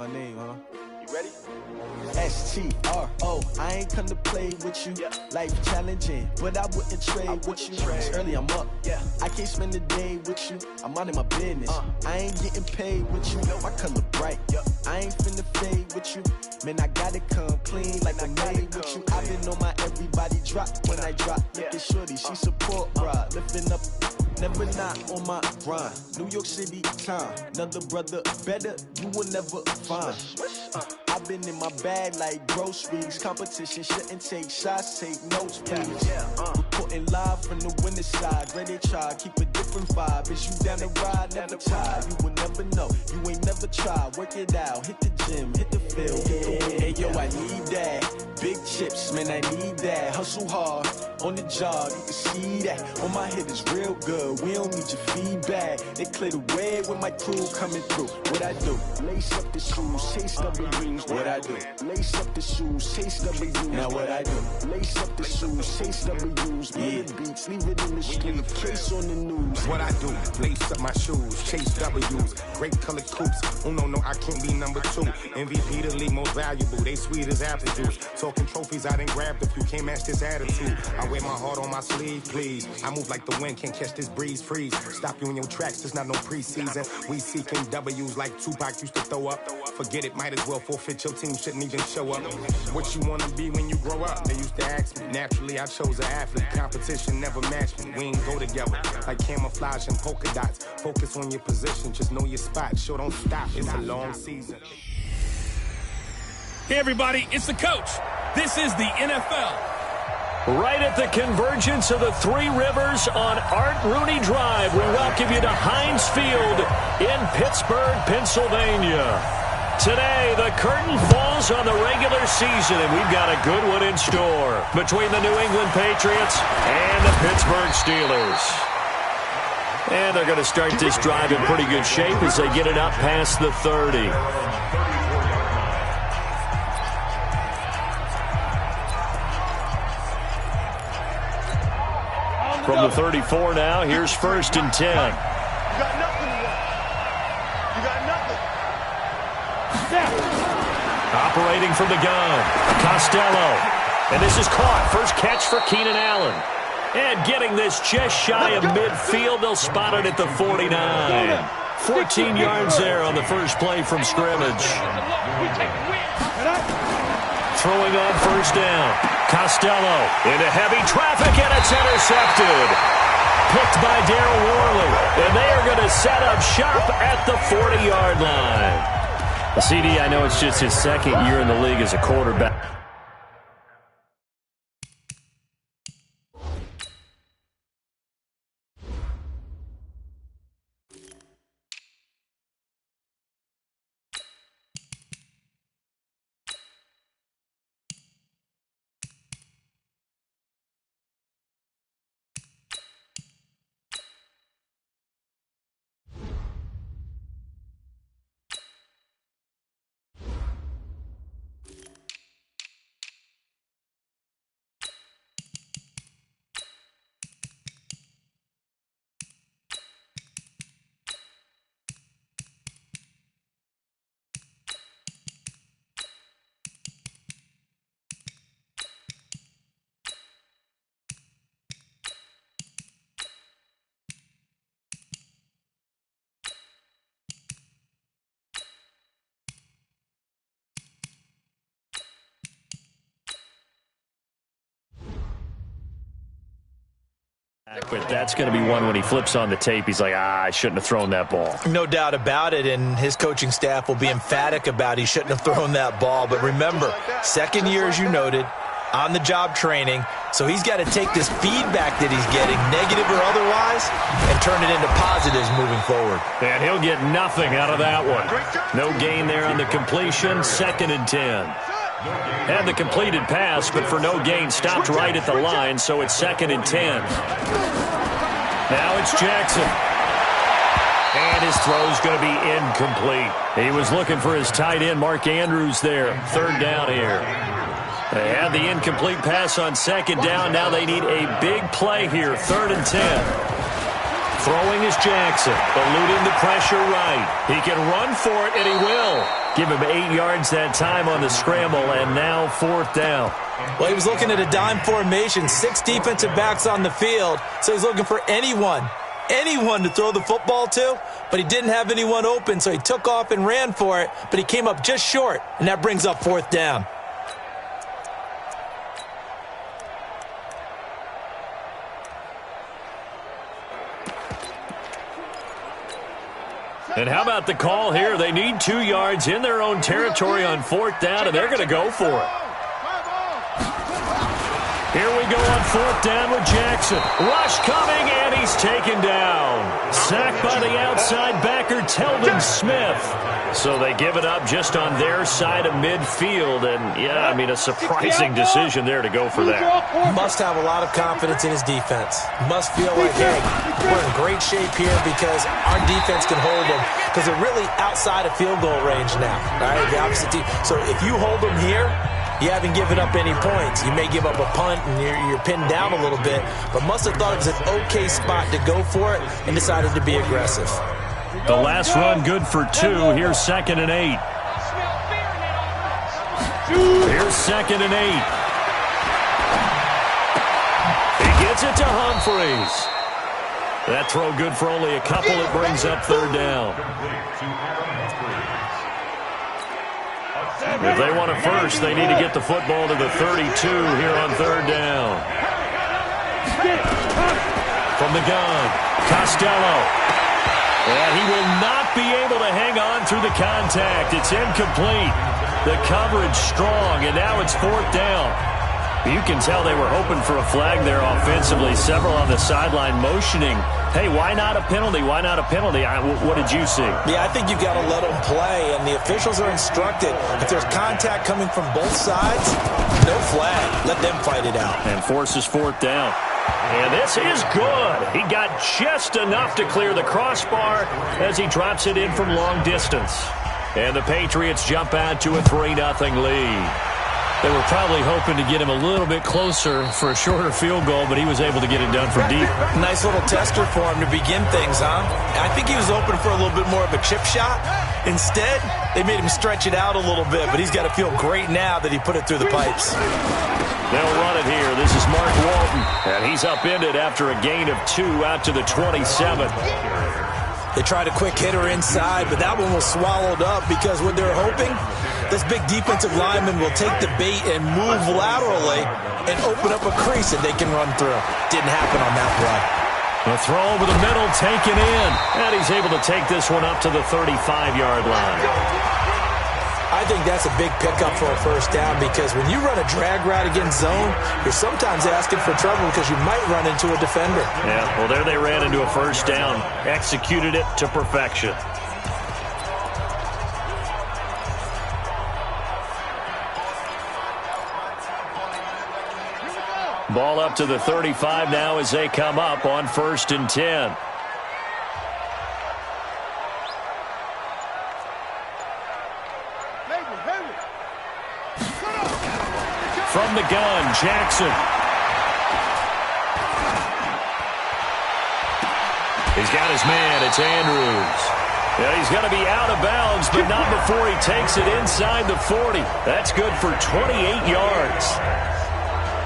My name, huh? You ready? STRO, I ain't come to play with you. Life challenging, but I wouldn't trade with you. It's early, I'm up. I can't spend the day with you. I'm minding my business. I ain't getting paid with you. My color bright. I ain't finna fade with you. Man, I gotta come clean like I'm made with you. I've been on my everybody drop when I drop. Look at shorty, she support ride. Lifting up, never not on my grind. New York City time, another brother better, you will never find. I've been in my bag like groceries. Competition shouldn't take shots, take notes, please. Reporting live from the winter side. Ready to try, keep a different vibe. Is you down the ride, never tired. You will never know, you ain't never tried. Work it out, hit the gym, hit the field. Hey yo, I need that. Big chips, man, I need that. Hustle hard, on the job, you can see that. On my head is real good, we don't need your feedback. They clear the way with my crew coming through. What I do? Lace up the shoes, chase W's. What I do? Lace up the shoes, chase W's. Now what I do? Lace up the shoes, chase W's. Yeah. Beats, leave it in the street, case on the news. What I do? Lace up my shoes, chase W's. Great colored coops. Oh no, I can't be number 2. MVP the league most valuable. They sweet as apple juice. Talking trophies, I didn't grab the few. Can't match this attitude. I wear my heart on my sleeve, please. I move like the wind, can't catch this breeze, freeze. Stop you in your tracks, there's not no preseason. We seeking W's like Tupac used to throw up. Forget it, might as well forfeit. Your team shouldn't even show up. What you wanna be when you grow up? They used to ask me. Naturally, I chose an athlete. Competition never matched me. We ain't go together like camouflage and polka dots. Focus on your position, just know your spot. Sure, don't stop. It's a long season. Hey everybody, it's the coach. This is the NFL. Right at the convergence of the Three Rivers on Art Rooney Drive, we welcome you to Heinz Field in Pittsburgh, Pennsylvania. Today, the curtain falls on the regular season, and we've got a good one in store between the New England Patriots and the Pittsburgh Steelers. And they're going to start this drive in pretty good shape as they get it up past the 30. From the 34 now, here's 1st and 10. You got nothing. You got nothing. Operating from the gun, Costello. And this is caught. First catch for Keenan Allen. And getting this just shy of midfield. They'll spot it at the 49. 14 yards there on the first play from scrimmage. Throwing on 1st down. Costello into heavy traffic, and it's intercepted. Picked by Darryl Worley, and they are going to set up shop at the 40-yard line. CD, I know it's just his 2nd year in the league as a quarterback. But that's going to be one when he flips on the tape. He's like, I shouldn't have thrown that ball. No doubt about it, and his coaching staff will be emphatic about he shouldn't have thrown that ball. But remember, 2nd year, as you noted, on-the-job training. So he's got to take this feedback that he's getting, negative or otherwise, and turn it into positives moving forward. And he'll get nothing out of that one. No gain there on the completion, 2nd and 10. Had the completed pass, but for no gain, stopped right at the line, so it's 2nd and 10. Now it's Jackson. And his throw's going to be incomplete. He was looking for his tight end, Mark Andrews, there. 3rd down here. They had the incomplete pass on 2nd down. Now they need a big play here, 3rd and 10. Throwing is Jackson, eluding the pressure right. He can run for it, and he will. Give him 8 yards that time on the scramble, and now 4th down. Well, he was looking at a dime formation, 6 defensive backs on the field, so he's looking for anyone to throw the football to, but he didn't have anyone open, so he took off and ran for it, but he came up just short, and that brings up 4th down. And how about the call here? They need 2 yards in their own territory on 4th down, and they're going to go for it. Here we go on 4th down with Jackson. Rush coming, and he's taken down. Sacked by the outside backer, Telvin Smith. So they give it up just on their side of midfield. And, yeah, I mean, a surprising decision there to go for that. Must have a lot of confidence in his defense. Must feel like, hey, we're in great shape here because our defense can hold them. Because they're really outside of field goal range now. All right, the opposite team. So if you hold them here, you haven't given up any points. You may give up a punt and you're pinned down a little bit, but must have thought it was an okay spot to go for it and decided to be aggressive. The last run good for 2. Here's 2nd and 8. Here's 2nd and 8. He gets it to Humphreys. That throw good for only a couple. It brings up 3rd down. If they want it first, they need to get the football to the 32 here on 3rd down. From the gun, Costello. And he will not be able to hang on through the contact. It's incomplete. The coverage strong, and now it's 4th down. You can tell they were hoping for a flag there offensively. Several on the sideline motioning, hey, why not a penalty? Why not a penalty? What did you see? Yeah, I think you've got to let them play, and the officials are instructed. If there's contact coming from both sides, no flag. Let them fight it out. And forces 4th down. And this is good. He got just enough to clear the crossbar as he drops it in from long distance. And the Patriots jump out to a 3-0 lead. They were probably hoping to get him a little bit closer for a shorter field goal, but he was able to get it done from deep. Nice little tester for him to begin things, huh? I think he was open for a little bit more of a chip shot. Instead, they made him stretch it out a little bit, but he's got to feel great now that he put it through the pipes. They'll run it here. This is Mark Walton, and he's upended after a gain of 2 out to the 27. They tried a quick hitter inside, but that one was swallowed up because what they're hoping, this big defensive lineman will take the bait and move laterally and open up a crease that they can run through. Didn't happen on that play. The throw over the middle taken in, and he's able to take this one up to the 35-yard line. I think that's a big pickup for a 1st down because when you run a drag route against zone, you're sometimes asking for trouble because you might run into a defender. Yeah, well, there they ran into a 1st down. Executed it to perfection. Ball up to the 35 now as they come up on 1st and 10. From the gun, Jackson. He's got his man. It's Andrews. Yeah, he's going to be out of bounds, but not before he takes it inside the 40. That's good for 28 yards.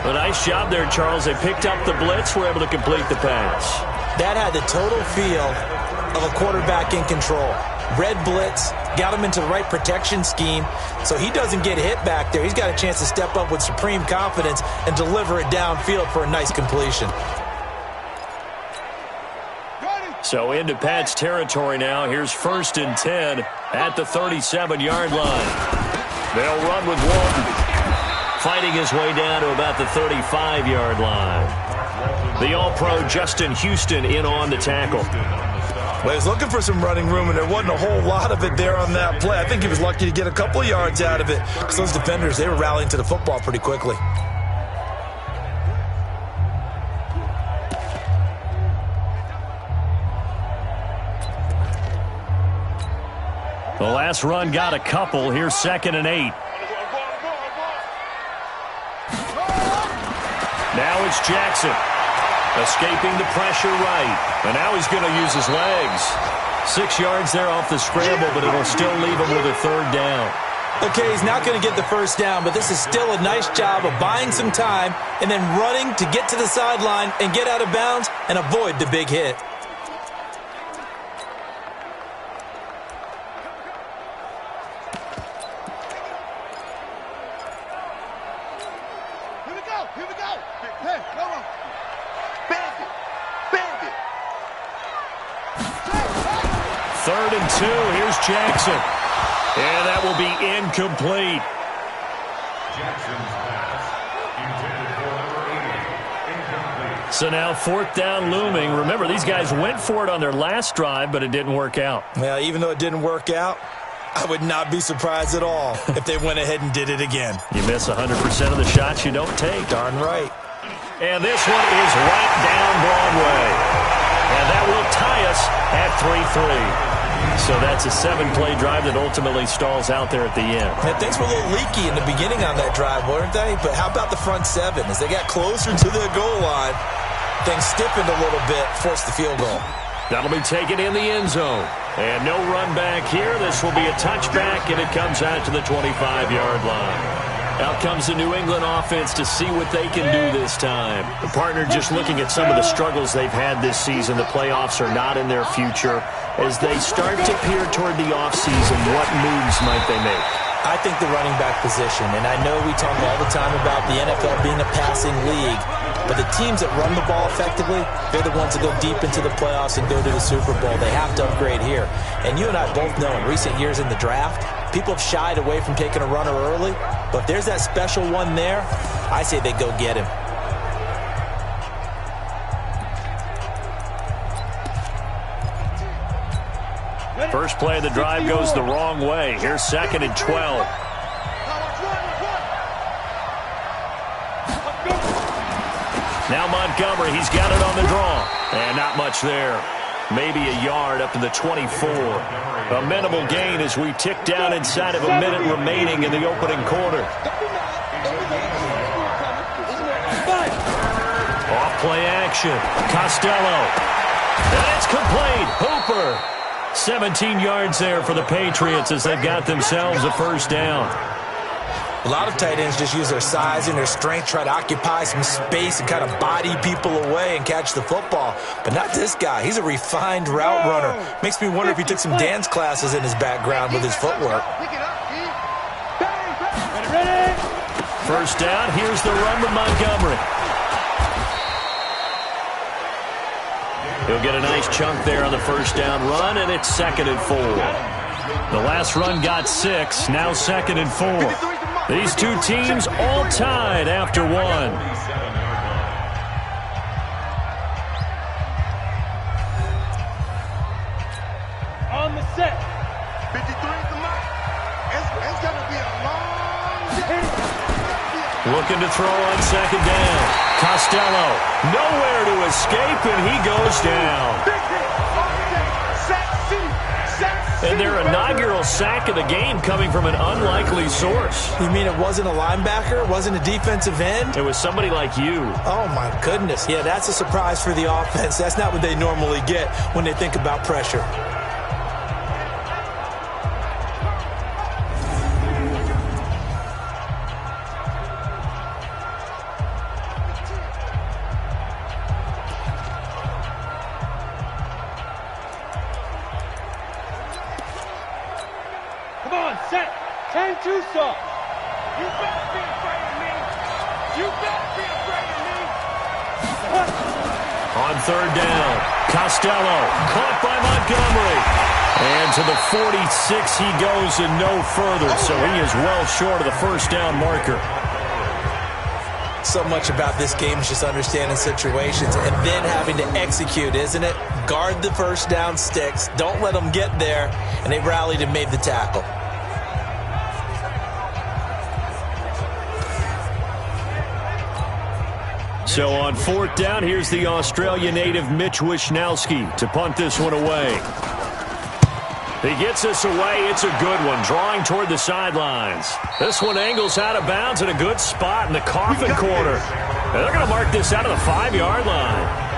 A nice job there, Charles. They picked up the blitz, were able to complete the pass. That had the total feel of a quarterback in control. Red blitz, got him into the right protection scheme, so he doesn't get hit back there. He's got a chance to step up with supreme confidence and deliver it downfield for a nice completion. So into Pat's territory now. Here's 1st and 10 at the 37-yard line. They'll run with Walton, fighting his way down to about the 35-yard line. The All-Pro Justin Houston in on the tackle. Well, he was looking for some running room, and there wasn't a whole lot of it there on that play. I think he was lucky to get a couple of yards out of it because those defenders, they were rallying to the football pretty quickly. The last run got a couple. Here's 2nd and 8. Now it's Jackson. Escaping the pressure right. And now he's going to use his legs. 6 yards there off the scramble, but it'll still leave him with a third down. Okay, he's not going to get the first down, but this is still a nice job of buying some time and then running to get to the sideline and get out of bounds and avoid the big hit. Here we go. Hey, come on. Bandit. 3rd and 2. Here's Jackson. And that will be incomplete. So now 4th down looming. Remember, these guys went for it on their last drive, but it didn't work out. Well, even though it didn't work out, I would not be surprised at all if they went ahead and did it again. You miss 100% of the shots you don't take. Darn right. And this one is right down Broadway. And that will tie us at 3-3. So that's a 7-play drive that ultimately stalls out there at the end. And things were a little leaky in the beginning on that drive, weren't they? But how about the front 7? As they got closer to the goal line, things stiffened a little bit, forced the field goal. That'll be taken in the end zone. And no run back here. This will be a touchback, and it comes out to the 25-yard line. Out comes the New England offense to see what they can do this time. The partner just looking at some of the struggles they've had this season. The playoffs are not in their future. As they start to peer toward the offseason, what moves might they make? I think the running back position, and I know we talk all the time about the NFL being a passing league, but the teams that run the ball effectively, they're the ones that go deep into the playoffs and go to the Super Bowl. They have to upgrade here. And you and I both know in recent years in the draft, people have shied away from taking a runner early, but if there's that special one there, I say they go get him. First play of the drive goes the wrong way. Here's 2nd and 12. Now Montgomery, he's got it on the draw. And not much there. Maybe a yard up to the 24. A minimal gain as we tick down inside of a minute remaining in the opening quarter. Off play action. Costello. And it's complete. Hooper. 17 yards there for the Patriots as they've got themselves a first down. A lot of tight ends just use their size and their strength, try to occupy some space and kind of body people away and catch the football. But not this guy. He's a refined route runner. Makes me wonder if he took some dance classes in his background with his footwork. First down. Here's the run with Montgomery. He'll get a nice chunk there on the first down run, and it's 2nd and 4. The last run got 6, now 2nd and 4. These two teams all tied after 1. On the set. 53 come out. It's going to be a long day. Looking to throw on 2nd down. Costello, nowhere to escape, and he goes down. And their inaugural sack of the game coming from an unlikely source. You mean it wasn't a linebacker? It wasn't a defensive end? It was somebody like you. Oh, my goodness. Yeah, that's a surprise for the offense. That's not what they normally get when they think about pressure. Set. 10-2 soft. You better be afraid of me. You better be afraid of me. On 3rd down, Costello caught by Montgomery. And to the 46 he goes and no further. So he is well short of the first down marker. So much about this game is just understanding situations and then having to execute, isn't it? Guard the first down sticks. Don't let them get there. And they rallied and made the tackle. So on 4th down, here's the Australia native Mitch Wishnowsky to punt this one away. He gets us away. It's a good one, drawing toward the sidelines. This one angles out of bounds in a good spot in the coffin corner. And they're going to mark this out of the 5-yard line.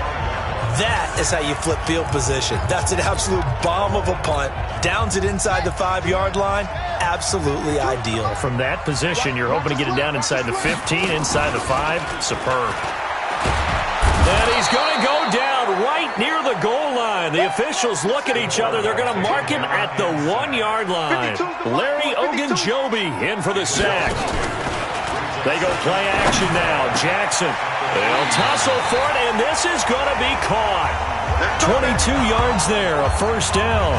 That is how you flip field position. That's an absolute bomb of a punt. Downs it inside the 5-yard line. Absolutely ideal. From that position, you're hoping to get it down inside the 15, inside the 5. Superb. And he's going to go down right near the goal line. The officials look at each other. They're going to mark him at the 1-yard line. Larry Ogunjobi in for the sack. They go play action now. Jackson. They'll tussle for it, and this is going to be caught. 22 yards there, a first down.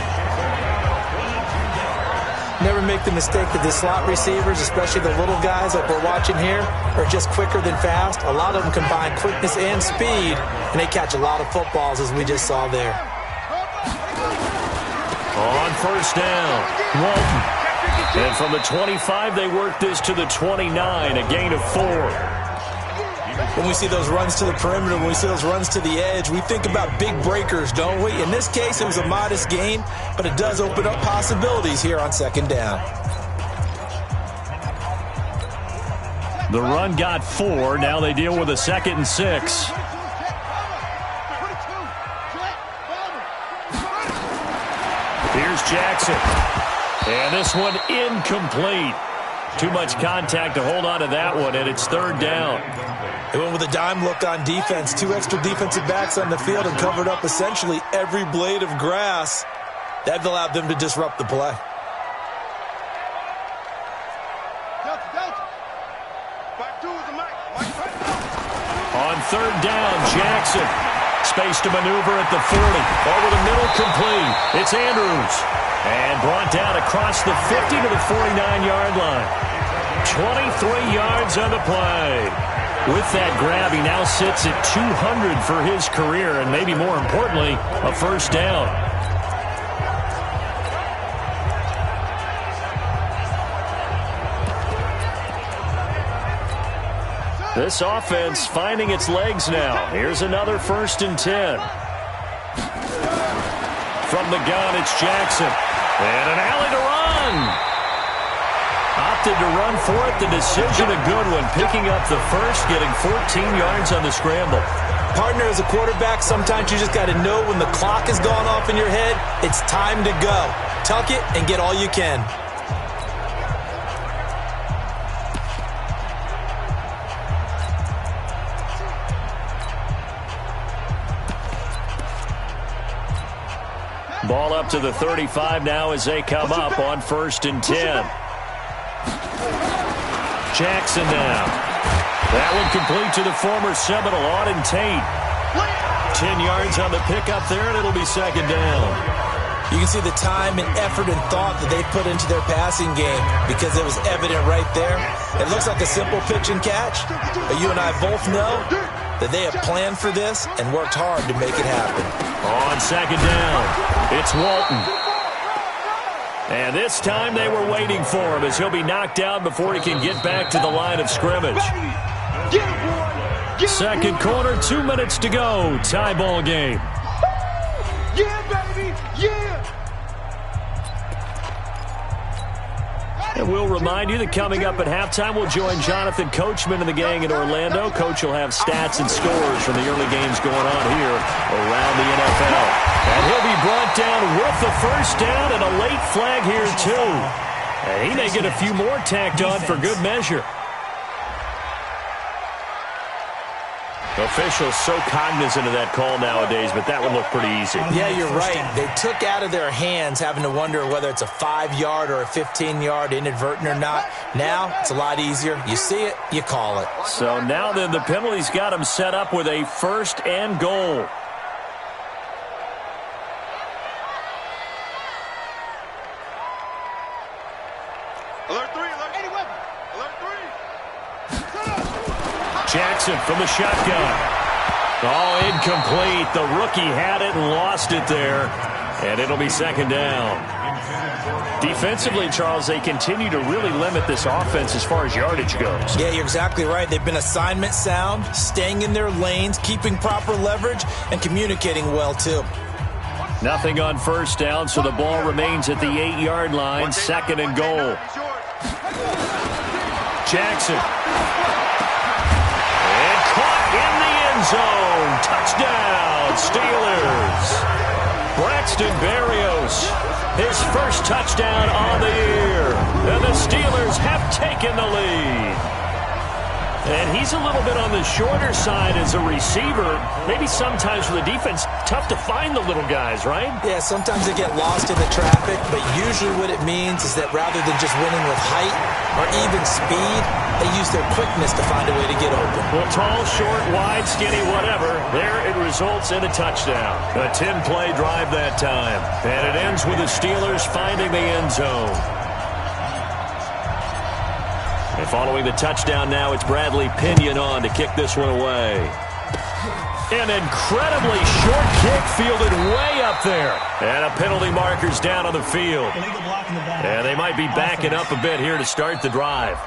Never make the mistake that the slot receivers, especially the little guys like we're watching here, are just quicker than fast. A lot of them combine quickness and speed, and they catch a lot of footballs, as we just saw there. On first down, Walton. And from the 25, they work this to the 29, a gain of 4. When we see those runs to the perimeter, when we see those runs to the edge, we think about big breakers, don't we? In this case, it was a modest gain, but it does open up possibilities here on second down. The run got 4. Now they deal with a 2nd and 6. Here's Jackson. And this one incomplete. Too much contact to hold on to that one, and it's 3rd down. They went with a dime look on defense. 2 extra defensive backs on the field and covered up essentially every blade of grass. That allowed them to disrupt the play. On 3rd down, Jackson. Space to maneuver at the 40. Over the middle, complete. It's Andrews. And brought down across the 50 to the 49-yard line. 23 yards on the play. With that grab, he now sits at 200 for his career, and maybe more importantly, a first down. This offense finding its legs now. Here's another 1st and 10. From the gun, it's Jackson. And an alley to run. Opted to run for it. The decision, a good one. Picking up the first, getting 14 yards on the scramble. Partner, as a quarterback, sometimes you just got to know when the clock has gone off in your head, it's time to go. Tuck it and get all you can. Ball up to the 35 now as they come up on 1st and 10. Jackson now. That one complete to the former Seminole, Auden Tate. 10 yards on the pickup there, and it'll be 2nd down. You can see the time and effort and thought that they put into their passing game because it was evident right there. It looks like a simple pitch and catch, but you and I both know that they have planned for this and worked hard to make it happen. On 2nd down, it's Walton. And this time they were waiting for him as he'll be knocked down before he can get back to the line of scrimmage. 2nd quarter, 2 minutes to go. Tie ball game. Yeah, baby, yeah. And we'll remind you that coming up at halftime, we'll join Jonathan Coachman and the gang in Orlando. Coach will have stats and scores from the early games going on here around the NFL. And he'll be brought down with the first down and a late flag here, too. And he may get a few more tacked on for good measure. Officials so cognizant of that call nowadays, but that one looked pretty easy. Yeah, you're right. They took out of their hands having to wonder whether it's a 5-yard or a 15-yard inadvertent or not. Now, it's a lot easier. You see it, you call it. So now then, the penalty's got them set up with a 1st and goal. Alert 3, alert. Any weapon. Alert 3. Jackson from the shotgun. Oh, incomplete. The rookie had it and lost it there. And it'll be 2nd down. Defensively, Charles, they continue to really limit this offense as far as yardage goes. Yeah, you're exactly right. They've been assignment sound, staying in their lanes, keeping proper leverage, and communicating well, too. Nothing on 1st down, so the ball remains at the 8-yard line. 2nd and goal. Jackson. And caught in the end end zone. Touchdown, Steelers. Braxton Berrios, his first touchdown on the year. And the Steelers have taken the lead. And he's a little bit on the shorter side as a receiver. Maybe sometimes for the defense, tough to find the little guys, right? Yeah, sometimes they get lost in the traffic, but usually what it means is that rather than just winning with height or even speed, they use their quickness to find a way to get open. Well, tall, short, wide, skinny, whatever, there it results in a touchdown. A 10-play drive that time. And it ends with the Steelers finding the end zone. And following the touchdown now, it's Bradley Pinion on to kick this one away. An incredibly short kick fielded way up there. And a penalty marker's down on the field. And they might be backing up a bit here to start the drive.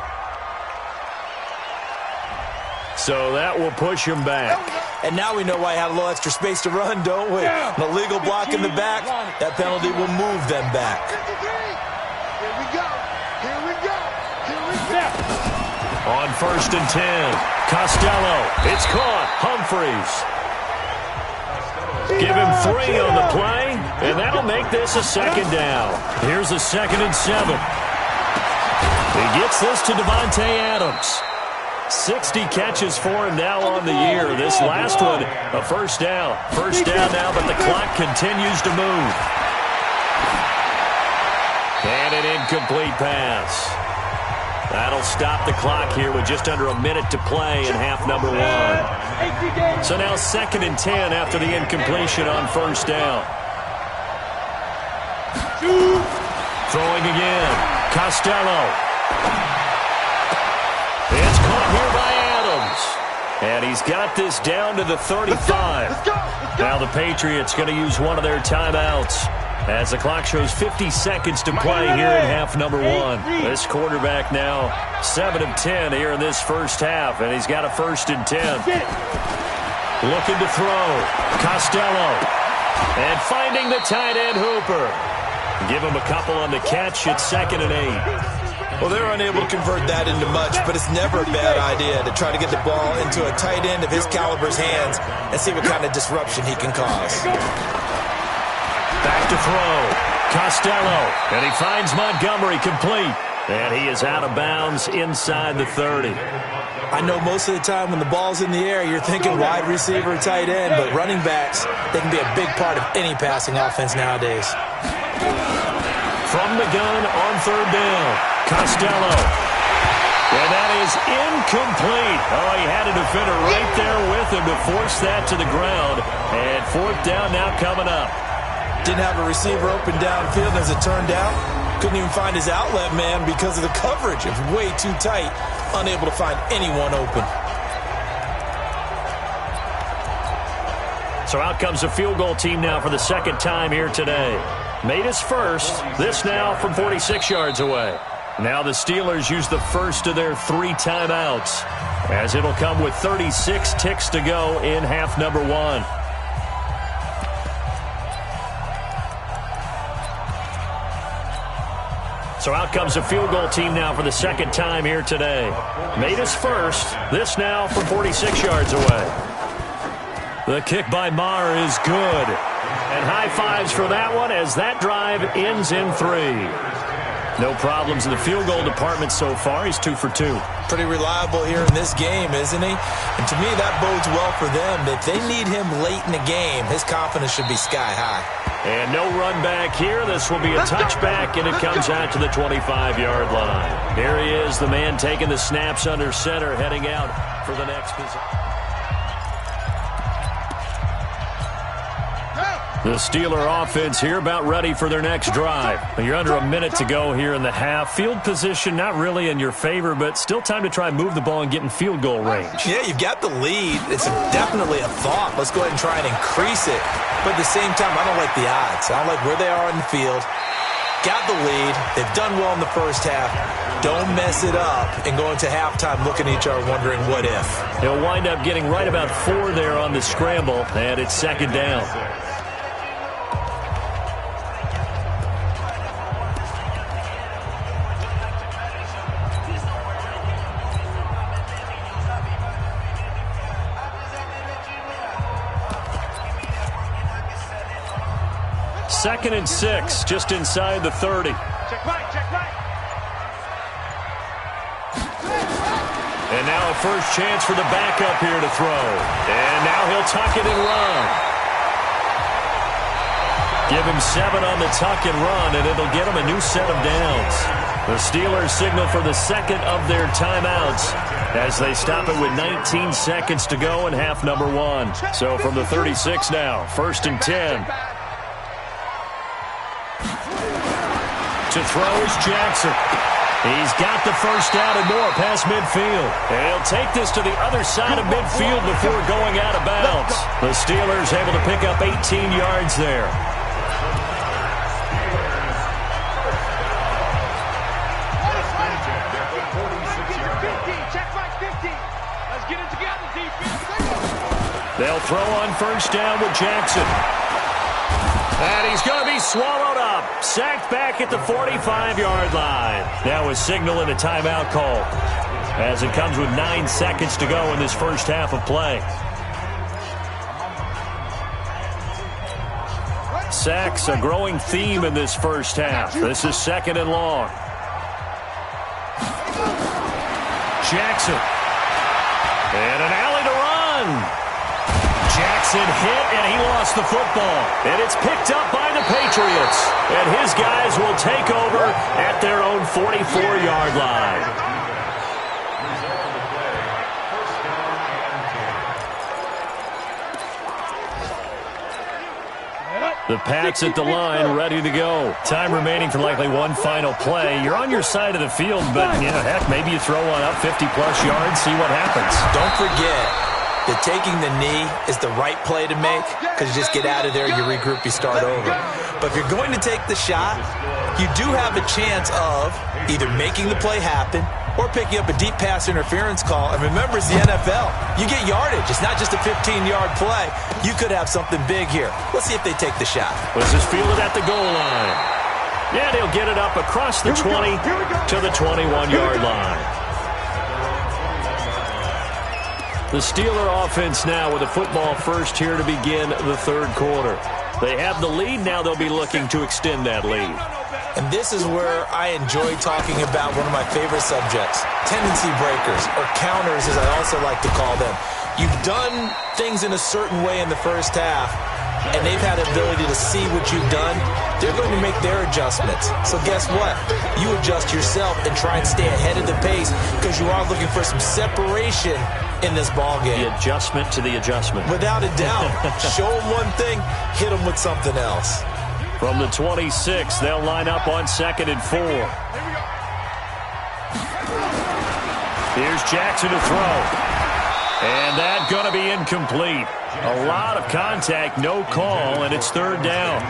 So that will push him back. And now we know why he had a little extra space to run, don't we? An illegal block in the back, that penalty will move them back. Here we go. Here we go. Here we go. On 1st and 10, Costello. It's caught. Humphreys. Give him 3 on the play, and that'll make this a second down. Here's a 2nd and 7. He gets this to Devontae Adams. 60 catches for him now on the year. This last one, a first down. First down now, but the clock continues to move. And an incomplete pass. That'll stop the clock here with just under a minute to play in half number 1. So now 2nd and 10 after the incompletion on first down. Throwing again. Costello. It's caught here by Adams. And he's got this down to the 35. Now the Patriots going to use one of their timeouts as the clock shows 50 seconds to play here in half number 1. This quarterback now 7 of 10 here in this first half, and he's got a 1st and 10. Looking to throw. Costello. And finding the tight end Hooper. Give him a couple on the catch. It's 2nd and 8. Well, they're unable to convert that into much, but it's never a bad idea to try to get the ball into a tight end of his caliber's hands and see what kind of disruption he can cause. Back to throw. Costello. And he finds Montgomery complete. And he is out of bounds inside the 30. I know most of the time when the ball's in the air, you're thinking wide receiver, tight end, but running backs, they can be a big part of any passing offense nowadays. From the gun on 3rd down. Costello. And that is incomplete. Oh, he had a defender right there with him to force that to the ground. And 4th down now coming up. Didn't have a receiver open downfield, as it turned out. Couldn't even find his outlet man because of the coverage. It was way too tight. Unable to find anyone open. So out comes the field goal team now for the 2nd time here today. Made his first. This now from 46 yards away. Now the Steelers use the first of their 3 timeouts, as it'll come with 36 ticks to go in half number 1. So out comes the field goal team now for the 2nd time here today. Made his first. This now from 46 yards away. The kick by Maher is good. And high fives for that one as that drive ends in 3. No problems in the field goal department so far. He's 2 for 2. Pretty reliable here in this game, isn't he? And to me, that bodes well for them. If they need him late in the game, his confidence should be sky high. And no run back here. This will be a touchback, and it comes out to the 25-yard line. Here he is, the man taking the snaps under center, heading out for the next position. The Steeler offense here about ready for their next drive. You're under a minute to go here in the half. Field position not really in your favor, but still time to try and move the ball and get in field goal range. Yeah, you've got the lead. It's definitely a thought. Let's go ahead and try and increase it. But at the same time, I don't like the odds. I don't like where they are in the field. Got the lead. They've done well in the first half. Don't mess it up and go into halftime looking at each other wondering what if. They'll wind up getting right about 4 there on the scramble, and it's 2nd down. 2nd and 6, just inside the 30. Check right, check right. And now a first chance for the backup here to throw. And now he'll tuck it and run. Give him 7 on the tuck and run, and it'll get him a new set of downs. The Steelers signal for the second of their timeouts as they stop it with 19 seconds to go in half number 1. So from the 36 now, 1st and 10. To throw is Jackson. He's got the first down and more past midfield. And he'll take this to the other side of midfield before going out of bounds. The Steelers able to pick up 18 yards there. They'll throw on first down with Jackson. And he's going to be swallowed up. Sacked back at the 45-yard line. Now a signal and a timeout call as it comes with 9 seconds to go in this first half of play. Sacks, a growing theme in this first half. This is 2nd and long. Jackson. And an alley to run. Jackson hit, and he lost the football. And it's picked up by the Patriots. And his guys will take over at their own 44-yard line. The Pats at the line, ready to go. Time remaining for likely one final play. You're on your side of the field, but, heck, maybe you throw one up 50-plus yards, see what happens. Don't forget that taking the knee is the right play to make because you just get out of there, you regroup, you start over. But if you're going to take the shot, you do have a chance of either making the play happen or picking up a deep pass interference call. And remember, it's the NFL. You get yardage. It's not just a 15-yard play. You could have something big here. Let's see if they take the shot. This is fielded at the goal line. Yeah, they'll get it up across the 20 to the 21-yard line. The Steeler offense now with a football first here to begin the third quarter. They have the lead. Now they'll be looking to extend that lead. And this is where I enjoy talking about one of my favorite subjects, tendency breakers, or counters as I also like to call them. You've done things in a certain way in the first half, and they've had the ability to see what you've done. They're going to make their adjustments. So guess what? You adjust yourself and try and stay ahead of the pace because you are looking for some separation in this ball game. The adjustment to the adjustment. Without a doubt. Show them one thing, hit them with something else. From the 26, they'll line up on 2nd and 4. Here's Jackson to throw. And that's going to be incomplete. A lot of contact, no call, and it's 3rd down.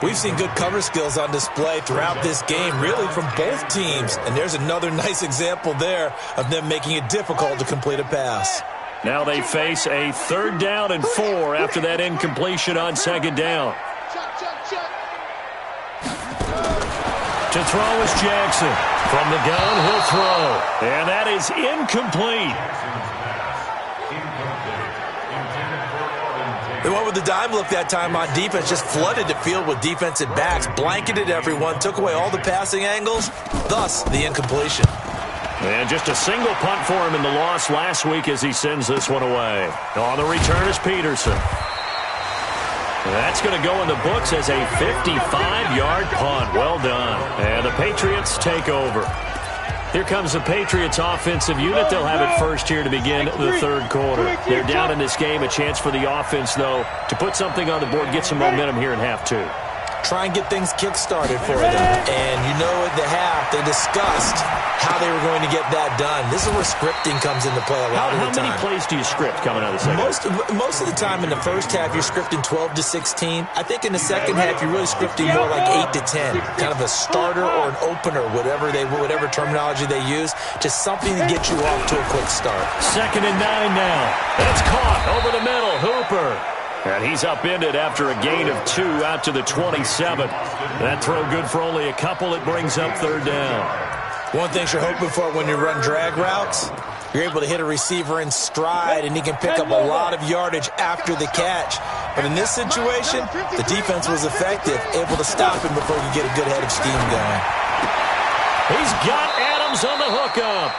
We've seen good cover skills on display throughout this game, really from both teams. And there's another nice example there of them making it difficult to complete a pass. Now they face a 3rd down and 4 after that incompletion on 2nd down. To throw is Jackson. From the gun, he'll throw. And that is incomplete. They went with the dime look that time on defense, just flooded the field with defensive backs, blanketed everyone, took away all the passing angles, thus the incompletion. And just a single punt for him in the loss last week as he sends this one away. On the return is Peterson. That's going to go in the books as a 55-yard punt. Well done. And the Patriots take over. Here comes the Patriots offensive unit. They'll have it first here to begin the third quarter. They're down in this game. A chance for the offense, though, to put something on the board, get some momentum here in half 2. Try and get things kick-started for them. And you know at the half, they discussed how they were going to get that done. This is where scripting comes into play a lot of the time. How many plays do you script coming out of the second half? Most of the time in the first half, you're scripting 12 to 16. I think in the second half, you're really scripting more like 8 to 10. Kind of a starter or an opener, whatever terminology they use. Just something to get you off to a quick start. 2nd and 9 now. That's caught over the middle. Hooper. And he's upended after a gain of 2 out to the 27. That throw good for only a couple. It brings up 3rd down. One thing you're hoping for when you run drag routes, you're able to hit a receiver in stride, and he can pick up a lot of yardage after the catch. But in this situation, the defense was effective, able to stop him before he could get a good head of steam going. He's got Adams on the hookup.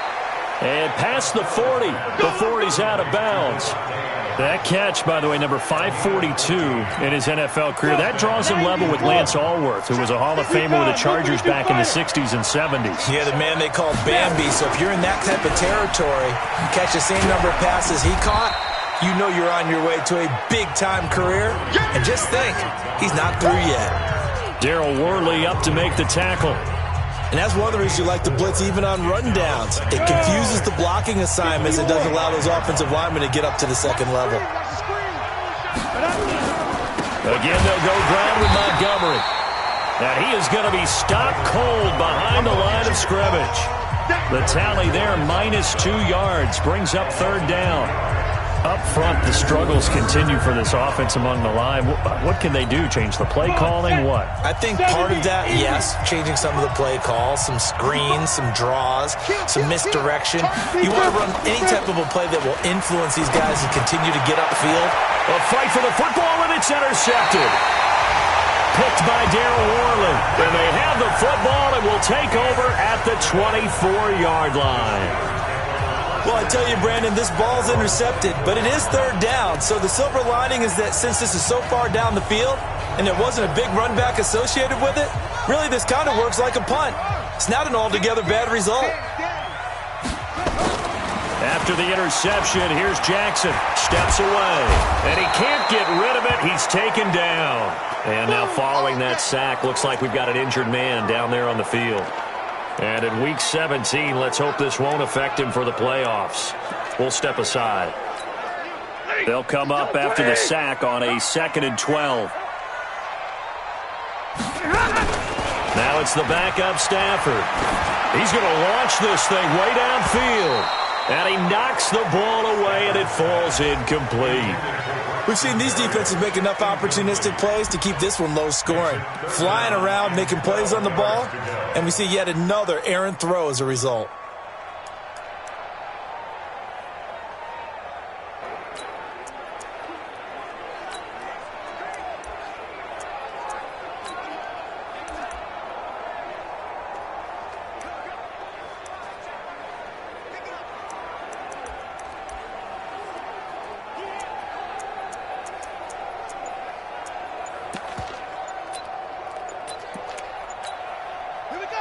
And past the 40 before he's out of bounds. That catch, by the way, number 542 in his NFL career. That draws him level with Lance Allworth, who was a Hall of Famer with the Chargers back in the 60s and 70s. Yeah, the man they called Bambi. So if you're in that type of territory, you catch the same number of passes he caught, you know you're on your way to a big-time career. And just think, he's not through yet. Darryl Worley up to make the tackle. And that's one of the reasons you like to blitz even on rundowns. It confuses the blocking assignments. It doesn't allow those offensive linemen to get up to the second level. Again, they'll go ground with Montgomery. And he is going to be stopped cold behind the line of scrimmage. The tally there, -2 yards, brings up third down. Up front, the struggles continue for this offense among the line. What can they do? Change the play calling? What? I think part of that, yes, changing some of the play calls, some screens, some draws, some misdirection. You want to run any type of a play that will influence these guys and continue to get upfield. A fight for the football, and it's intercepted. Picked by Darryl Worley. And they have the football and will take over at the 24-yard line. Well, I tell you, Brandon, this ball's intercepted, but it is third down. So the silver lining is that since this is so far down the field and there wasn't a big run back associated with it, really this kind of works like a punt. It's not an altogether bad result. After the interception, here's Jackson. Steps away, and he can't get rid of it. He's taken down. And now following that sack, looks like we've got an injured man down there on the field. And in Week 17, let's hope this won't affect him for the playoffs. We'll step aside. They'll come up after the sack on a 2nd and 12. Now it's the backup Stafford. He's going to launch this thing way downfield. And he knocks the ball away, and it falls incomplete. We've seen these defenses make enough opportunistic plays to keep this one low scoring. Flying around, making plays on the ball, and we see yet another errant throw as a result.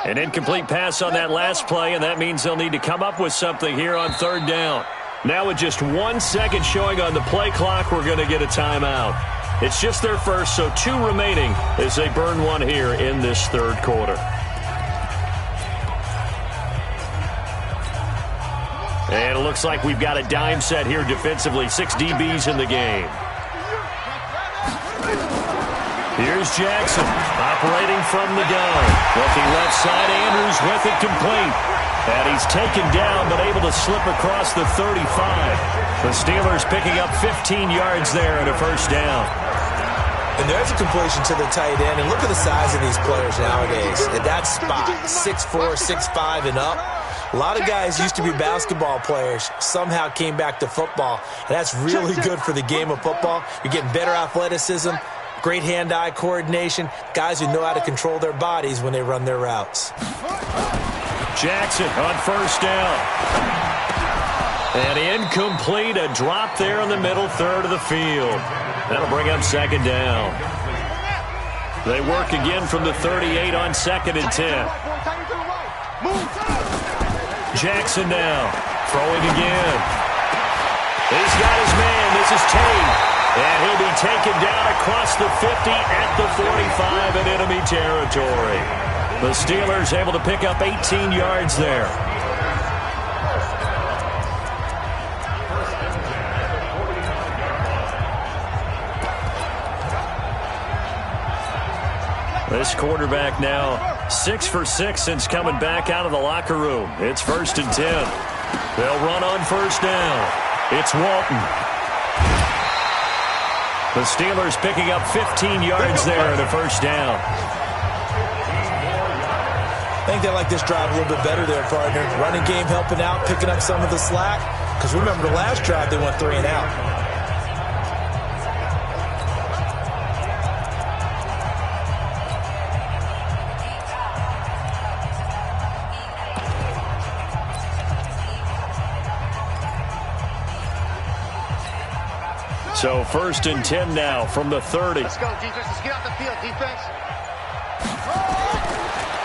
An incomplete pass on that last play, and that means they'll need to come up with something here on third down. Now with just 1 second showing on the play clock, we're going to get a timeout. It's just their first, so 2 remaining as they burn one here in this third quarter. And it looks like we've got a dime set here defensively. 6 DBs in the game. Here's Jackson, operating from the gun. Looking left side, Andrews with it complete. And he's taken down, but able to slip across the 35. The Steelers picking up 15 yards there and a first down. And there's a completion to the tight end. And look at the size of these players nowadays. At that spot, 6'4", 6'5", and up. A lot of guys used to be basketball players, somehow came back to football. And that's really good for the game of football. You're getting better athleticism, great hand-eye coordination, guys who know how to control their bodies when they run their routes. Jackson on first down. And incomplete, a drop there in the middle third of the field. That'll bring up second down. They work again from the 38 on 2nd and 10. Jackson now, throwing again. He's got his man, this is Tate. And he'll be taken down across the 50 at the 45 in enemy territory. The Steelers able to pick up 18 yards there. This quarterback now 6 for 6 since coming back out of the locker room. It's 1st and 10. They'll run on first down. It's Walton. The Steelers picking up 15 yards there and a first down. I think they like this drive a little bit better there, partner. Running game helping out, picking up some of the slack. Because remember, the last drive they went 3 and out. So 1st and 10 now from the 30. Let's go, defense. Let's get out the field, defense.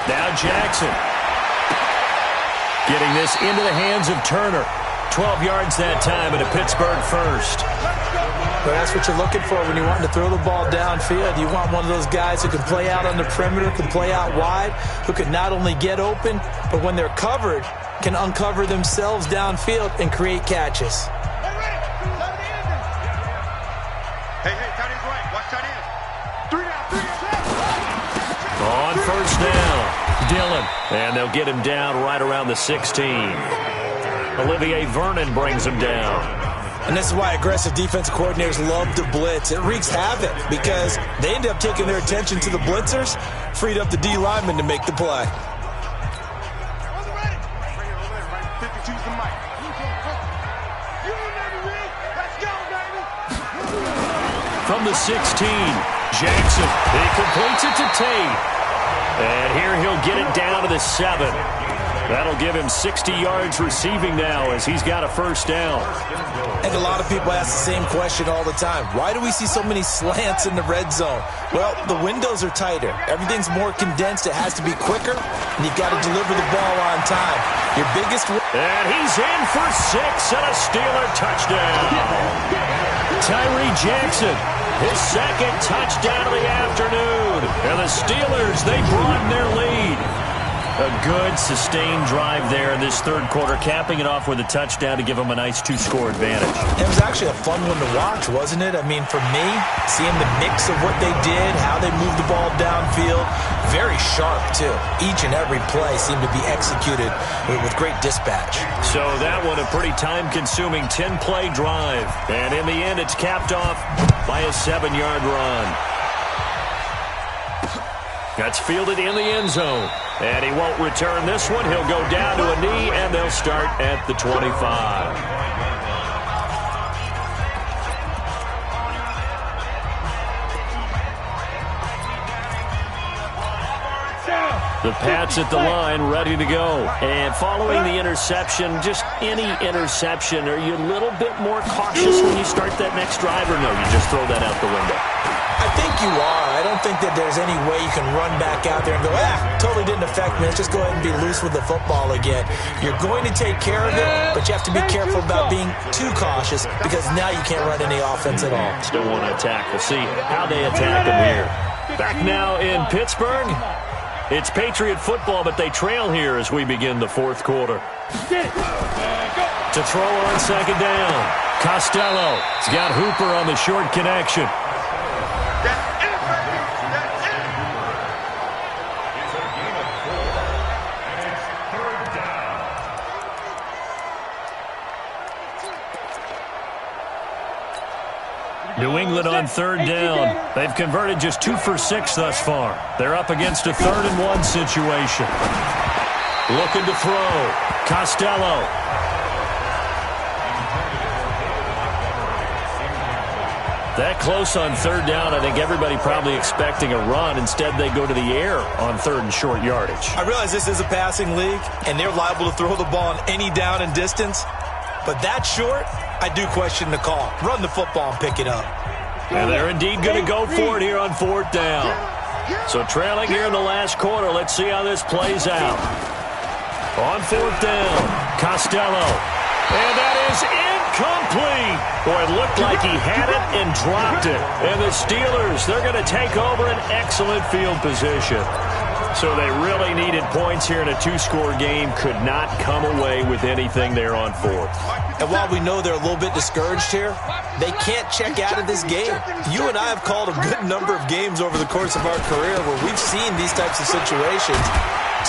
Now Jackson. Getting this into the hands of Turner. 12 yards that time and a Pittsburgh first. But that's what you're looking for when you want to throw the ball downfield. You want one of those guys who can play out on the perimeter, can play out wide, who can not only get open, but when they're covered, can uncover themselves downfield and create catches. Hey, tight end's right. Watch tight end. 3 down. On 1st down, Dillon. And they'll get him down right around the 16. Olivier Vernon brings him down. And this is why aggressive defensive coordinators love to blitz. It wreaks havoc because they end up taking their attention to the blitzers, freed up the D lineman to make the play. 52's the mic. Let's go, baby. From the 16, Jackson. He completes it to Tate. And here he'll get it down to the 7. That'll give him 60 yards receiving now as he's got a 1st down. And a lot of people ask the same question all the time. Why do we see so many slants in the red zone? Well, the windows are tighter. Everything's more condensed. It has to be quicker, and you've got to deliver the ball on time. Your biggest... And he's in for 6 and a Steeler touchdown. Tyree Jackson, his 2nd touchdown of the afternoon. And the Steelers, they broaden their lead. A good, sustained drive there in this 3rd quarter, capping it off with a touchdown to give them a nice 2-score advantage. It was actually a fun one to watch, wasn't it? I mean, for me, seeing the mix of what they did, how they moved the ball downfield, very sharp, too. Each and every play seemed to be executed with great dispatch. So that one, a pretty time-consuming 10-play drive. And in the end, it's capped off by a 7-yard run. That's fielded in the end zone. And he won't return this one. He'll go down to a knee, and they'll start at the 25. The Pats at the line, ready to go. And following the interception, just any interception, are you a little bit more cautious when you start that next drive, or no, you just throw that out the window? I think you are. I don't think that there's any way you can run back out there and go, totally didn't affect me. Let's just go ahead and be loose with the football again. You're going to take care of it, but you have to be careful about being too cautious because now you can't run any offense at all. Still want to attack. We'll see how they attack them here. Back now in Pittsburgh. It's Patriot football, but they trail here as we begin the 4th quarter. To throw on 2nd down. Costello has got Hooper on the short connection. New England on 3rd down. They've converted just 2 for 6 thus far. They're up against a 3rd and 1 situation. Looking to throw. Costello. That close on 3rd down, I think everybody probably expecting a run. Instead, they go to the air on 3rd and short yardage. I realize this is a passing league, and they're liable to throw the ball on any down and distance. But that short, I do question the call. Run the football and pick it up. And they're indeed going to go for it here on 4th down. So trailing here in the last quarter. Let's see how this plays out. On 4th down, Costello. And that is incomplete. Boy, it looked like he had it and dropped it. And the Steelers, they're going to take over an excellent field position. So they really needed points here in a 2-score game. Could not come away with anything there on 4th. And while we know they're a little bit discouraged here, they can't check out of this game. You and I have called a good number of games over the course of our career where we've seen these types of situations.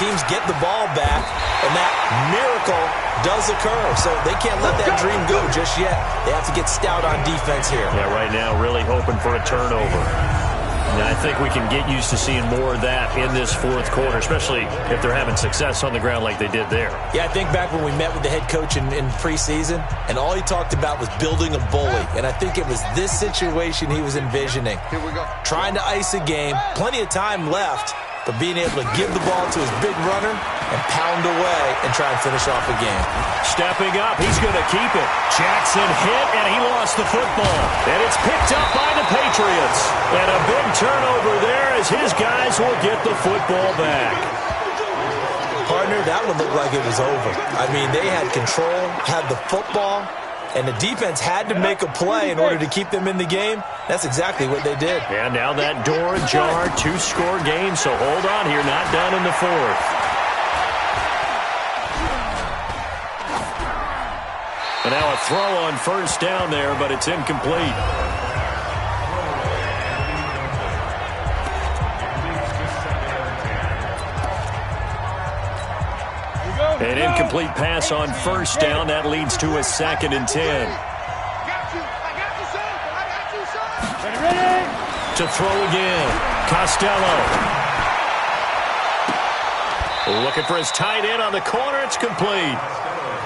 Teams get the ball back, and that miracle does occur. So they can't let that dream go just yet. They have to get stout on defense here. Yeah, right now really hoping for a turnover. And I think we can get used to seeing more of that in this 4th quarter, especially if they're having success on the ground like they did there. Yeah, I think back when we met with the head coach in preseason, and all he talked about was building a bully. And I think it was this situation he was envisioning. Here we go. Trying to ice a game, plenty of time left, but being able to give the ball to his big runner and pound away and try and finish off a game. stepping up. He's going to keep it. Jackson hit, and he lost the football. And it's picked up by the Patriots. And a big turnover there as his guys will get the football back. Partner, that one looked like it was over. I mean, they had control, had the football, and the defense had to make a play in order to keep them in the game. That's exactly what they did. And now that door ajar, 2-score game, so hold on here, not done in the fourth. And now a throw on first down there, but it's incomplete. An incomplete pass on first down. That leads to a 2nd and 10. To throw again. Costello. Looking for his tight end on the corner. It's complete.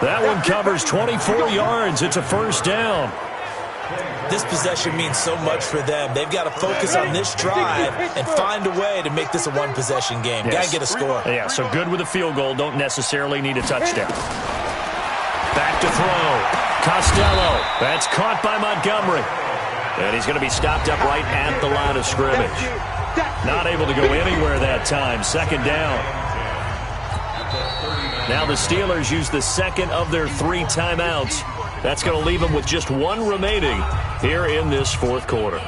That one covers 24 yards. It's a first down. This possession means so much for them. They've got to focus on this drive and find a way to make this a one-possession game. Yes. Got to get a score. Yeah, so good with a field goal. Don't necessarily need a touchdown. Back to throw. Costello. That's caught by Montgomery. And he's going to be stopped up right at the line of scrimmage. Not able to go anywhere that time. 2nd down. Now the Steelers use the 2nd of their 3 timeouts. That's going to leave them with just 1 remaining here in this 4th quarter.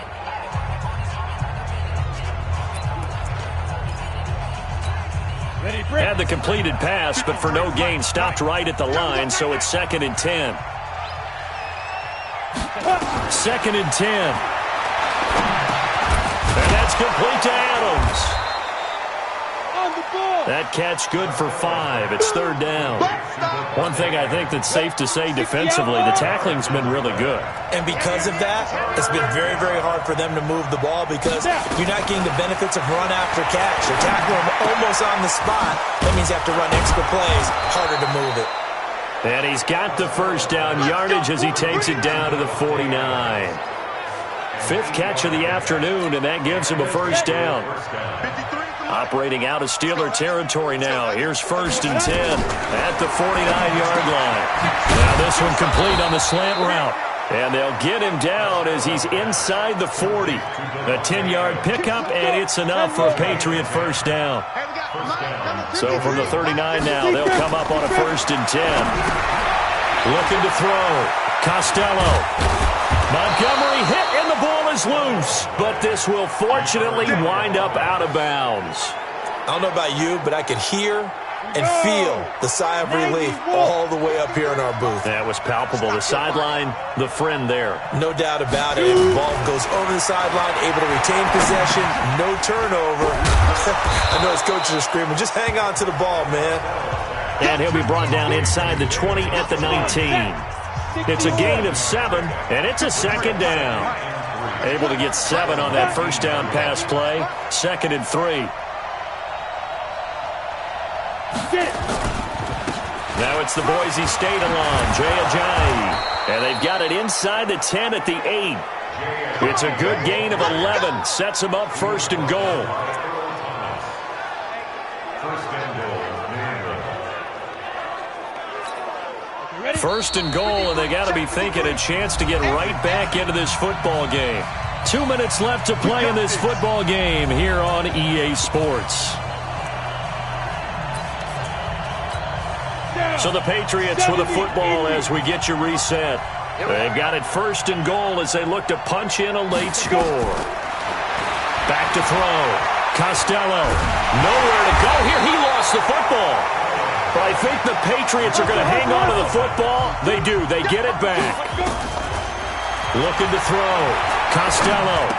Had the completed pass, but for no gain, stopped right at the line, so it's 2nd and 10. 2nd and 10. And that's complete to Adams. That catch good for 5. It's 3rd down. One thing I think that's safe to say defensively, the tackling's been really good. And because of that, it's been very, very hard for them to move the ball because you're not getting the benefits of run after catch. You're tackling them almost on the spot. That means you have to run extra plays, harder to move it. And he's got the first down yardage as he takes it down to the 49. 5th catch of the afternoon, and that gives him a first down. Operating out of Steeler territory now. Here's 1st and 10 at the 49-yard line. Now this one complete on the slant route. And they'll get him down as he's inside the 40. A 10-yard pickup, and it's enough for a Patriot first down. So from the 39 now, they'll come up on a 1st and 10. Looking to throw. Costello. Montgomery hit, and the ball is loose. But this will fortunately wind up out of bounds. I don't know about you, but I could hear and feel the sigh of relief all the way up here in our booth. That was palpable. The sideline, the friend there. No doubt about it. The ball goes over the sideline, able to retain possession, no turnover. I know his coaches are screaming, just hang on to the ball, man. And he'll be brought down inside the 20 at the 19. It's a gain of 7, and it's a 2nd down. Able to get 7 on that first down pass play. 2nd and 3. Now it's the Boise State alum, Jay Ajayi. And they've got it inside the 10 at the 8. It's a good gain of 11. Sets them up 1st and goal. First and goal, and they got to be thinking a chance to get right back into this football game. 2 minutes left to play in this football game here on EA Sports. So the Patriots with a football as we get you reset. They've got it 1st and goal as they look to punch in a late score. Back to throw. Costello. Nowhere to go here. He lost the football. But I think the Patriots are going to hang on to the football. They do. They get it back. Looking to throw. Costello.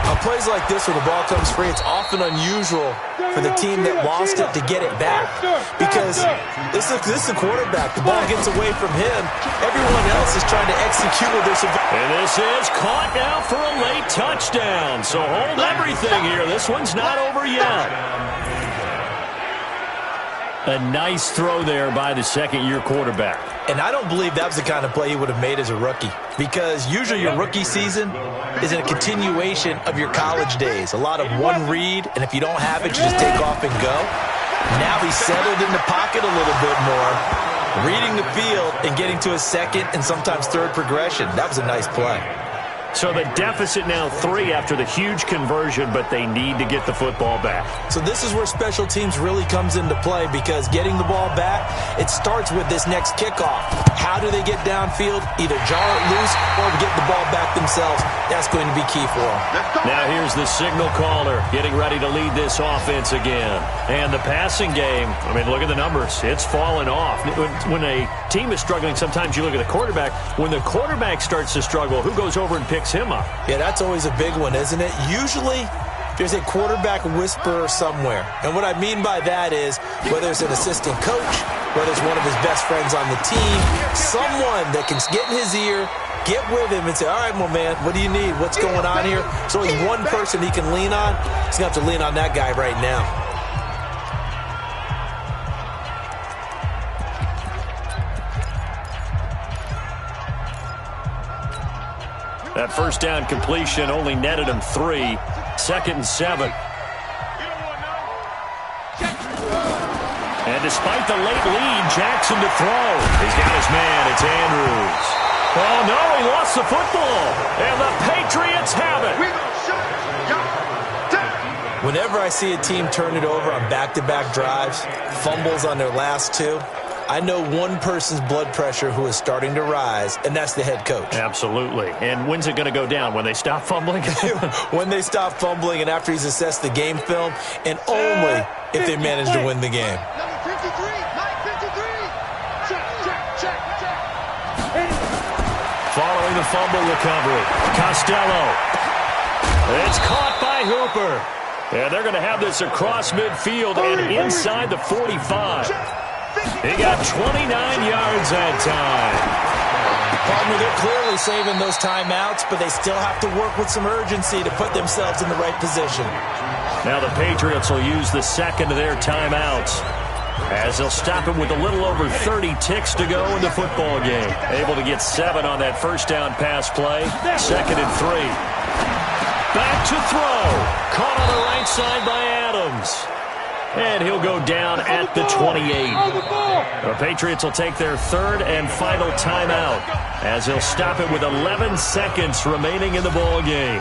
On plays like this where the ball comes free, it's often unusual for the team that lost it to get it back. Because this is the quarterback. The ball gets away from him. Everyone else is trying to execute with their survival. And this is caught now for a late touchdown. So hold everything here. This one's not over yet. A nice throw there by the second-year quarterback. And I don't believe that was the kind of play he would have made as a rookie. Because usually your rookie season is a continuation of your college days. A lot of one read, and if you don't have it, you just take off and go. Now he's settled in the pocket a little bit more. reading the field and getting to a second and sometimes third progression. That was a nice play. So the deficit now 3 after the huge conversion, but they need to get the football back. So this is where special teams really comes into play, because getting the ball back, it starts with this next kickoff. How do they get downfield? Either jar it loose or get the ball back themselves. That's going to be key for them. Now here's the signal caller getting ready to lead this offense again. And the passing game, I mean, look at the numbers. It's fallen off. When a team is struggling, sometimes you look at the quarterback. When the quarterback starts to struggle, who goes over and picks him up? Yeah, that's always a big one, isn't it? Usually, there's a quarterback whisperer somewhere. And what I mean by that is, whether it's an assistant coach, whether it's one of his best friends on the team, someone that can get in his ear, get with him and say, all right, my man, what do you need? What's going on here? So there's one person he can lean on. He's going to have to lean on that guy right now. That first down completion only netted him 3. 2nd and 7. And despite the late lead, Jackson to throw. He's got his man. It's Andrews. Oh, no, he lost the football. And the Patriots have it. Whenever I see a team turn it over on back-to-back drives, fumbles on their last 2, I know one person's blood pressure who is starting to rise, and that's the head coach. Absolutely. And when's it going to go down? When they stop fumbling? When they stop fumbling and after he's assessed the game film, and only if they manage to win the game. Number 53, 953. Check. Following the fumble recovery, Costello. It's caught by Hooper. And they're going to have this across midfield and inside the 45. He got 29 yards that time. Partner, they're clearly saving those timeouts, but they still have to work with some urgency to put themselves in the right position. Now the Patriots will use the second of their timeouts, as they'll stop him with a little over 30 ticks to go in the football game. Able to get 7 on that first down pass play. 2nd and 3. Back to throw. Caught on the right side by Adams. And he'll go down at the 28. The Patriots will take their 3rd and final timeout, as they'll stop it with 11 seconds remaining in the ball game.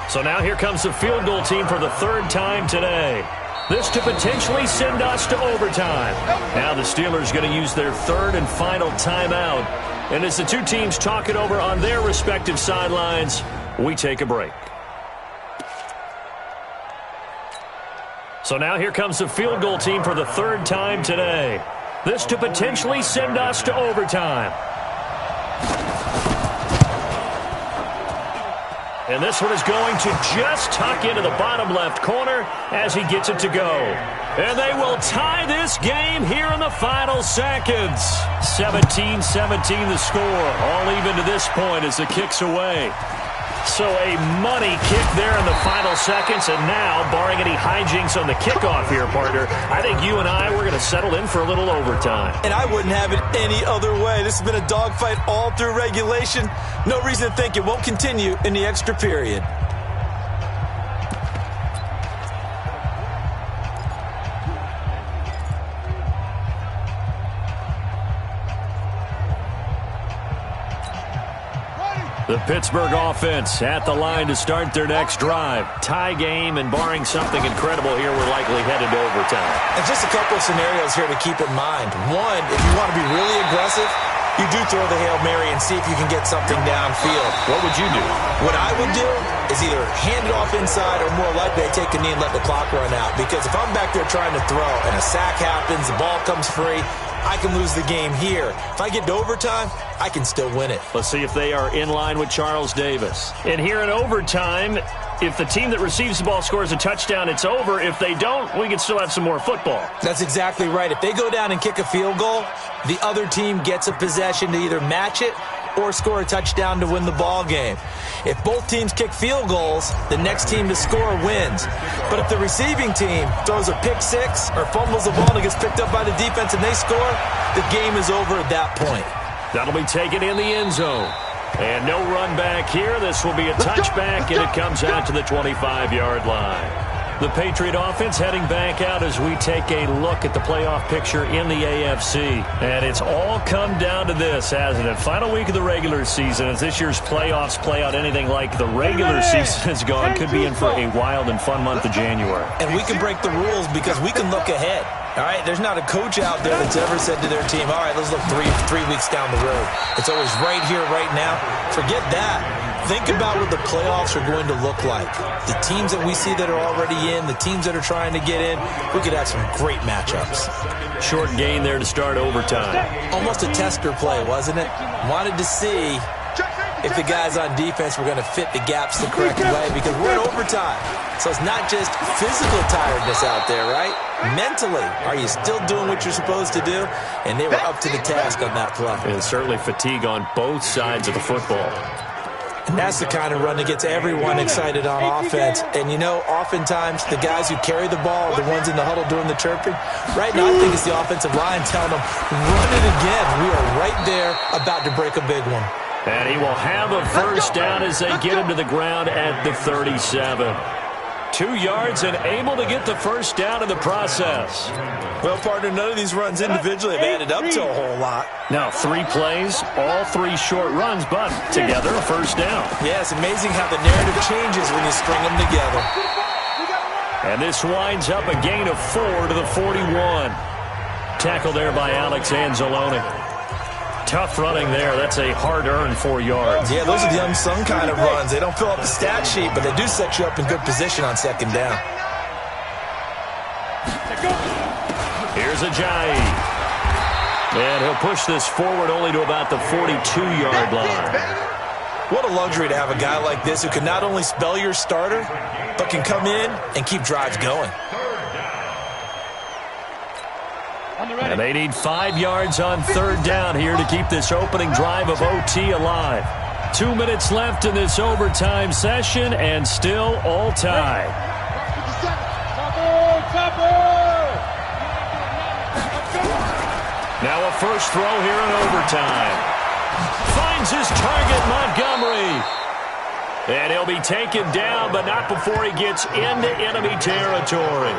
So now here comes the field goal team for the 3rd time today. This to potentially send us to overtime. Now the Steelers going to use their 3rd and final timeout. And as the two teams talk it over on their respective sidelines, we take a break. So now here comes the field goal team for the 3rd time today. This to potentially send us to overtime. And this one is going to just tuck into the bottom left corner as he gets it to go. And they will tie this game here in the final seconds. 17-17 the score. All even to this point as the kick's away. So a money kick there in the final seconds, and now, barring any hijinks on the kickoff here, partner, I think you and I, we're going to settle in for a little overtime. And I wouldn't have it any other way. This has been a dogfight all through regulation. No reason to think it won't continue in the extra period. The Pittsburgh offense at the line to start their next drive. Tie game, and barring something incredible here, we're likely headed to overtime. And just a couple of scenarios here to keep in mind. One, if you want to be really aggressive, you do throw the Hail Mary and see if you can get something downfield. What would you do? What I would do is either hand it off inside or more likely I take a knee and let the clock run out. Because if I'm back there trying to throw and a sack happens, the ball comes free, I can lose the game here. If I get to overtime, I can still win it. Let's see if they are in line with Charles Davis. And here in overtime, if the team that receives the ball scores a touchdown, it's over. If they don't, we can still have some more football. That's exactly right. If they go down and kick a field goal, the other team gets a possession to either match it or score a touchdown to win the ball game. If both teams kick field goals, the next team to score wins. But if the receiving team throws a pick six or fumbles the ball and gets picked up by the defense and they score, the game is over at that point. That'll be taken in the end zone. And no run back here. This will be a touchback, and it comes out to the 25-yard line. The Patriot offense heading back out as we take a look at the playoff picture in the AFC. And it's all come down to this, hasn't it? Final week of the regular season. As this year's playoffs play out anything like the regular season has gone, could be in for a wild and fun month of January. And we can break the rules because we can look ahead. All right, there's not a coach out there that's ever said to their team, all right, let's look three weeks down the road. It's always right here, right now. Forget that. Think about what the playoffs are going to look like. The teams that we see that are already in, the teams that are trying to get in, we could have some great matchups. Short gain there to start overtime. Almost a tester play, wasn't it? Wanted to see if the guys on defense were going to fit the gaps the correct way because we're in overtime. So it's not just physical tiredness out there, right? Mentally, are you still doing what you're supposed to do? And they were up to the task on that play. And certainly fatigue on both sides of the football. And that's the kind of run that gets everyone excited on offense. And, you know, oftentimes the guys who carry the ball are the ones in the huddle doing the chirping. Right now, I think it's the offensive line telling them, run it again. We are right there about to break a big one. And he will have a first down as they get him to the ground at the 37. 2 yards and able to get the first down in the process. Well, partner, none of these runs individually have added up to a whole lot. Now, 3 plays, all 3 short runs, but together a first down. Yeah, it's amazing how the narrative changes when you string them together. And this winds up a gain of 4 to the 41. Tackle there by Alex Anzalone. Tough running there. That's a hard-earned 4 yards. Yeah, those are the unsung kind of runs. They don't fill up the stat sheet, but they do set you up in good position on second down. Here's Ajayi. And he'll push this forward only to about the 42-yard line. What a luxury to have a guy like this who can not only spell your starter, but can come in and keep drives going. And they need 5 yards on third down here to keep this opening drive of OT alive. 2 minutes left in this overtime session, and still all tied. Now a first throw here in overtime. Finds his target, Montgomery. And he'll be taken down, but not before he gets into enemy territory.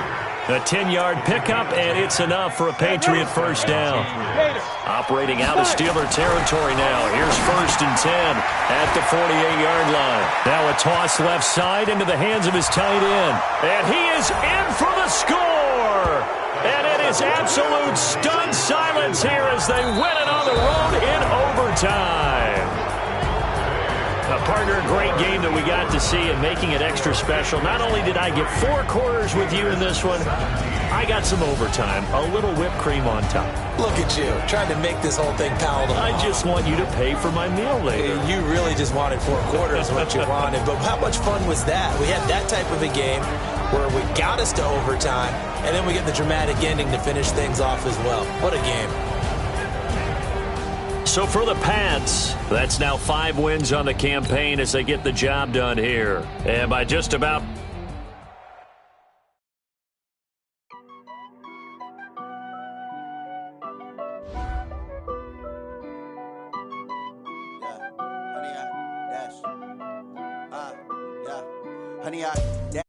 A 10-yard pickup, and it's enough for a Patriot first down. Operating out of Steeler territory now. Here's 1st and 10 at the 48-yard line. Now a toss left side into the hands of his tight end. And he is in for the score! And it is absolute stunned silence here as they win it on the road in overtime. Partner, great game that we got to see and making it extra special. Not only did I get 4 quarters with you in this one, I got some overtime, a little whipped cream on top. Look at you, trying to make this whole thing palatable. I just want you to pay for my meal later. You really just wanted 4 quarters what you wanted, but how much fun was that? We had that type of a game where we got us to overtime, and then we get the dramatic ending to finish things off as well. What a game. So for the Pats, that's now 5 wins on the campaign as they get the job done here. And by just about... Honey, I